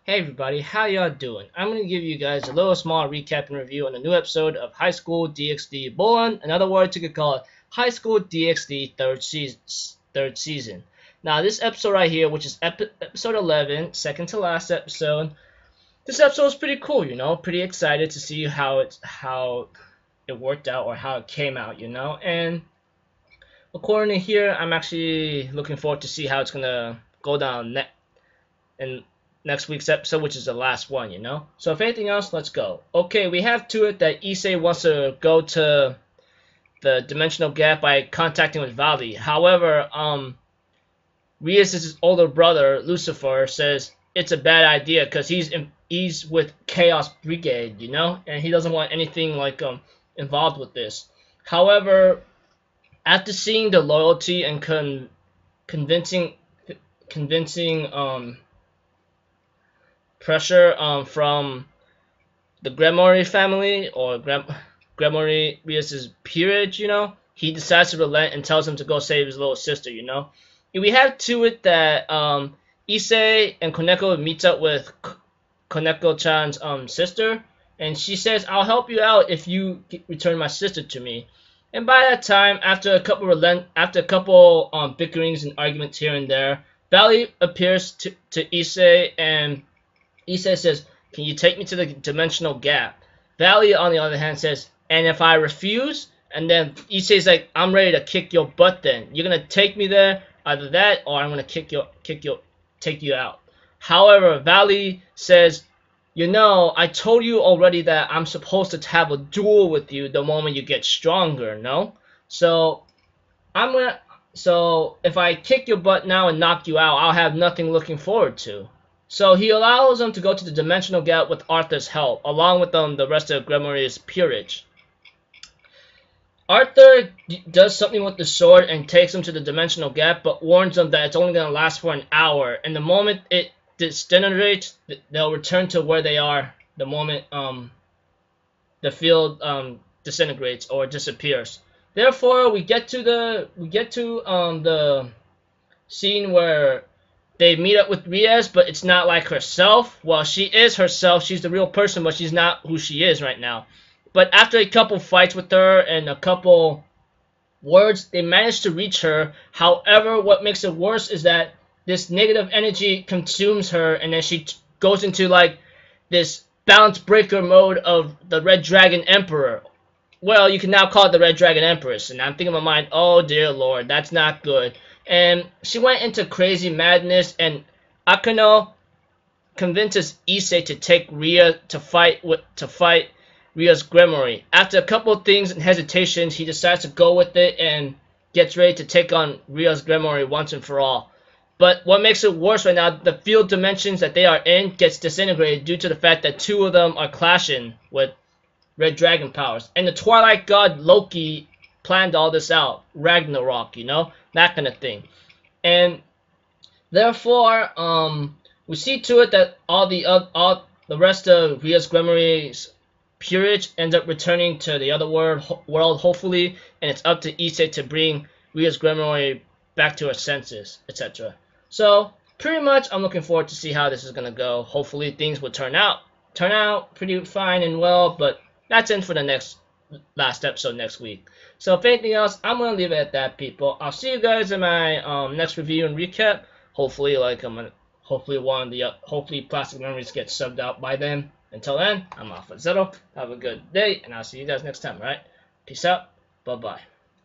Hey everybody, how y'all doing? I'm going to give you guys a little small recap and review on a new episode of High School DxD BorN. In other words, you could call it High School DxD third season. Now this episode right here, which is episode 11, second to last episode, this episode is pretty cool, pretty excited to see how it worked out or how it came out, and according to here, I'm actually looking forward to see how it's going to go down in next week's episode, which is the last one, So if anything else, let's go. Okay, we have to it that Issei wants to go to the dimensional gap by contacting with Valley. However, Rias' older brother, Lucifer, says it's a bad idea because he's with Chaos Brigade, and he doesn't want anything like involved with this. However, after seeing the loyalty and convincing pressure from the Gremory family or Gremory Rias' peerage, he decides to relent and tells him to go save his little sister, We have to it that Issei and Koneko meets up with Koneko-chan's sister, and she says, "I'll help you out if you return my sister to me." And by that time, after a couple bickerings and arguments here and there, Valley appears to Issei, and Issei says, "Can you take me to the dimensional gap?" Valley, on the other hand, says, "And if I refuse?" And then Issei's like, "I'm ready to kick your butt then. You're going to take me there, either that or I'm going to take you out." However, Valley says, I told you already that I'm supposed to have a duel with you the moment you get stronger, no? So if I kick your butt now and knock you out, I'll have nothing looking forward to. So he allows them to go to the dimensional gap with Arthur's help, along with the rest of Gremory's peerage. Arthur does something with the sword and takes them to the dimensional gap, but warns them that it's only going to last for an hour. And the moment it disintegrates, they'll return to where they are the moment the field disintegrates or disappears. Therefore, we get to the scene where they meet up with Rias, but it's not like herself. Well, she is herself. She's the real person, but she's not who she is right now. But after a couple fights with her and a couple words, they manage to reach her. However, what makes it worse is that this negative energy consumes her, and then she goes into like this balance breaker mode of the Red Dragon Emperor. Well, you can now call it the Red Dragon Empress, and I'm thinking in my mind, oh dear lord, that's not good. And she went into crazy madness, and Akano convinces Issei to take Ria to fight Ria's Gremory. After a couple of things and hesitations, he decides to go with it and gets ready to take on Ria's Gremory once and for all. But what makes it worse right now, the field dimensions that they are in gets disintegrated due to the fact that two of them are clashing with Red Dragon powers. And the Twilight God Loki planned all this out. Ragnarok, that kind of thing. And therefore, we see to it that all the rest of Ria's Gremory's peerage ends up returning to the other world, hopefully, and it's up to Issei to bring Ria's Gremory back to her senses, etc. So, pretty much, I'm looking forward to see how this is going to go. Hopefully, things will turn out pretty fine and well, but that's it for the last episode next week. So, if anything else, I'm going to leave it at that, people. I'll see you guys in my next review and recap. Hopefully, hopefully Plastic Memories get subbed out by then. Until then, I'm off with Zero. Have a good day, and I'll see you guys next time, alright? Peace out. Bye-bye.